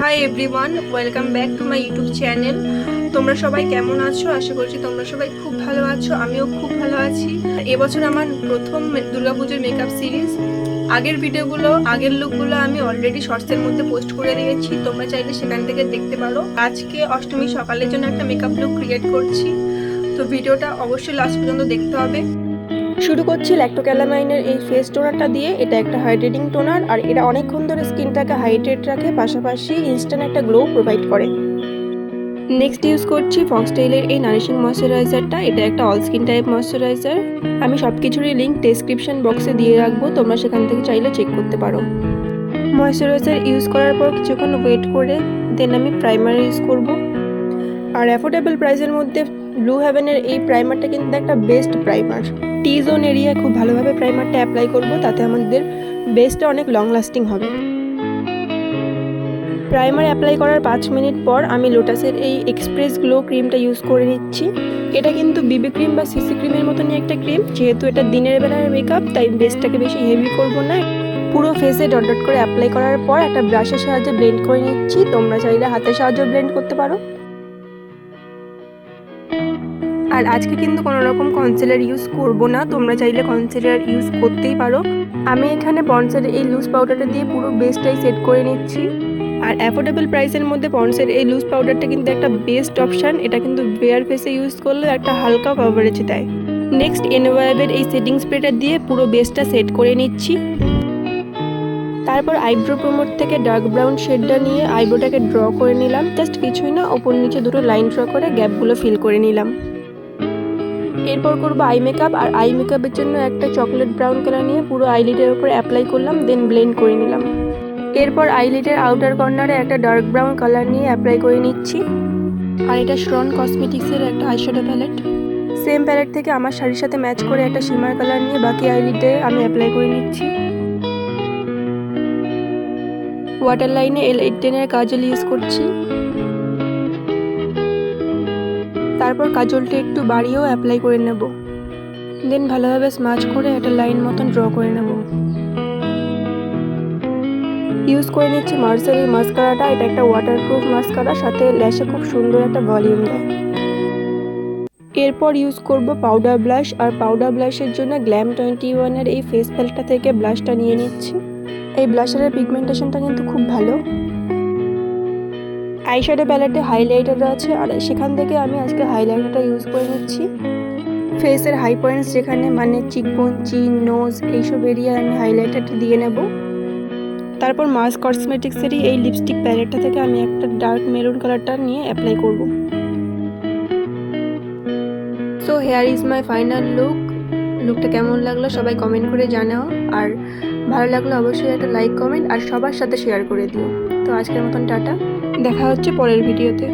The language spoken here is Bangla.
Hi everyone, welcome back to my YouTube channel. তোমরা সবাই কেমন আছো? আশা করছি তোমরা সবাই খুব ভালো আছো। আমিও খুব ভালো আছি। এবছর আমার প্রথম দুর্গাপুজোর মেকআপ সিরিজ। আগের লুকগুলো আমি অলরেডি শর্টসের মধ্যে পোস্ট করে দিয়েছি, তোমরা চাইলে সেখান থেকে দেখতে পারো। আজকে অষ্টমী সকালের জন্য একটা মেকআপ লুক ক্রিয়েট করছি, তো ভিডিওটা অবশ্যই লাস্ট পর্যন্ত দেখতে হবে। শুরু করছি ল্যাক্টোক্যালামাইনের এই ফেস টোনারটা দিয়ে। এটা একটা হাইড্রেটিং টোনার, আর এটা অনেকক্ষণ ধরে স্কিনটাকে হাইড্রেট রাখে, পাশাপাশি ইনস্ট্যান্ট একটা গ্লো প্রোভাইড করে। নেক্সট ইউজ করছি ফক্সটেইলের এই নারিশিং ময়শ্চারাইজারটা। এটা একটা অল স্কিন টাইপ ময়শ্চারাইজার। আমি সব কিছুরই লিঙ্ক ডেসক্রিপশন বক্সে দিয়ে রাখবো, তোমরা সেখান থেকে চাইলে চেক করতে পারো। ময়শ্চারাইজার ইউজ করার পর কিছুক্ষণ ওয়েট করে দেন আমি প্রাইমার ইউজ করব। আর অ্যাফোর্ডেবল প্রাইসের মধ্যে ব্লু হেভেনের এই প্রাইমারটা কিন্তু একটা বেস্ট প্রাইমার। টি জোন এরিয়ায় খুব ভালোভাবে প্রাইমারটা অ্যাপ্লাই করব, তাতে আমাদের বেসটা অনেক লং লাস্টিং হবে। প্রাইমার অ্যাপ্লাই করার 5 মিনিট পর আমি লোটাসের এই এক্সপ্রেস গ্লো ক্রিমটা ইউজ করে নিচ্ছি। এটা কিন্তু বিবি ক্রিম বা সিসি ক্রিমের মতনই একটা ক্রিম। যেহেতু এটা দিনের বেলার মেকআপ, তাই বেসটাকে বেশি হেভি করব না। পুরো ফেসে ডট ডট করে অ্যাপ্লাই করার পর একটা ব্রাশের সাহায্যে ব্লেন্ড করে নিচ্ছি। তোমরা চাইলে হাতের সাহায্যে ব্লেন্ড করতে পারো। আর আজকে কিন্তু কোনো রকম কনসিলার ইউজ করব না, তোমরা চাইলে কনসিলার ইউজ করতেই পারো। আমি এখানে পন্ডসের এই লুজ পাউডারটা দিয়ে পুরো বেসটাই সেট করে নিচ্ছি। আর অ্যাফোর্ডেবল প্রাইসের মধ্যে পন্ডসের এই লুজ পাউডারটা কিন্তু একটা বেস্ট অপশান। এটা কিন্তু বেয়ার ফেসে ইউজ করলে একটা হালকা কভারেজ দেয়। নেক্সট এনওয়াইবের এই সেটিং স্প্রেটা দিয়ে পুরো বেসটা সেট করে নিচ্ছি। তারপর আইব্রো প্রোমোট থেকে ডার্ক ব্রাউন শেডটা নিয়ে আইব্রোটাকে ড্র করে নিলাম। জাস্ট কিছুই না, ওপর নিচে দুটো লাইন ড্র করে গ্যাপগুলো ফিল করে নিলাম। এরপর করবো আই মেকআপ। আর আই মেকআপের জন্য একটা চকলেট ব্রাউন কালার নিয়ে পুরো আইলিডের উপর অ্যাপ্লাই করলাম, দেন ব্লেন্ড করে নিলাম। এরপর আইলিডের আউটার কর্নারে একটা ডার্ক ব্রাউন কালার নিয়ে অ্যাপ্লাই করে নিচ্ছি। আর এটা শ্রন কসমেটিক্সের একটা আইশ্যাডো প্যালেট। সেম প্যালেট থেকে আমার শাড়ির সাথে ম্যাচ করে একটা শিমার কালার নিয়ে বাকি আইলিডে আমি অ্যাপ্লাই করে নিচ্ছি। ওয়াটার লাইনে L810 কাজল ইউজ করছি। তারপর কাজলটা একটু বাড়িয়েও অ্যাপ্লাই করে নেব, দেন ভালোভাবে স্মাচ করে একটা লাইন মতন ড্র করে নেব। ইউজ করে নিচ্ছি মার্সের এই মাস্কারাটা। এটা একটা ওয়াটারপ্রুফ মাস্কারা, সাথে ল্যাশে খুব সুন্দর একটা ভলিউম দেয়। এরপর ইউজ করব পাউডার ব্লাশ। আর পাউডার ব্লাশের জন্য গ্ল্যাম 21 এই ফেস প্যালেটটা থেকে ব্লাশটা নিয়ে নিচ্ছি। এই ব্লাশারের পিগমেন্টেশনটা কিন্তু খুব ভালো। আইশ্যাডো প্যালেটে হাইলাইটার আছে, আর সেখান থেকে আমি আজকে হাইলাইটারটা ইউজ করে নিচ্ছি। ফেসের হাই পয়েন্টস যেখানে, মানে চিকবোন, চিন, নোজ, এইসব এরিয়ায় আমি হাইলাইটারটা দিয়ে নেব। তারপর মার্স কসমেটিক্সেরই এই লিপস্টিক প্যালেটটা থেকে আমি একটা ডার্ক মেরুন কালারটা নিয়ে অ্যাপ্লাই করব। So here is my final look. লুকটা কেমন লাগলো সবাই কমেন্ট করে জানাও, আর ভালো লাগলে অবশ্যই একটা লাইক, কমেন্ট আর সবার সাথে শেয়ার করে দিও। তো আজকের মতন টাটা, দেখা হচ্ছে পরের ভিডিওতে।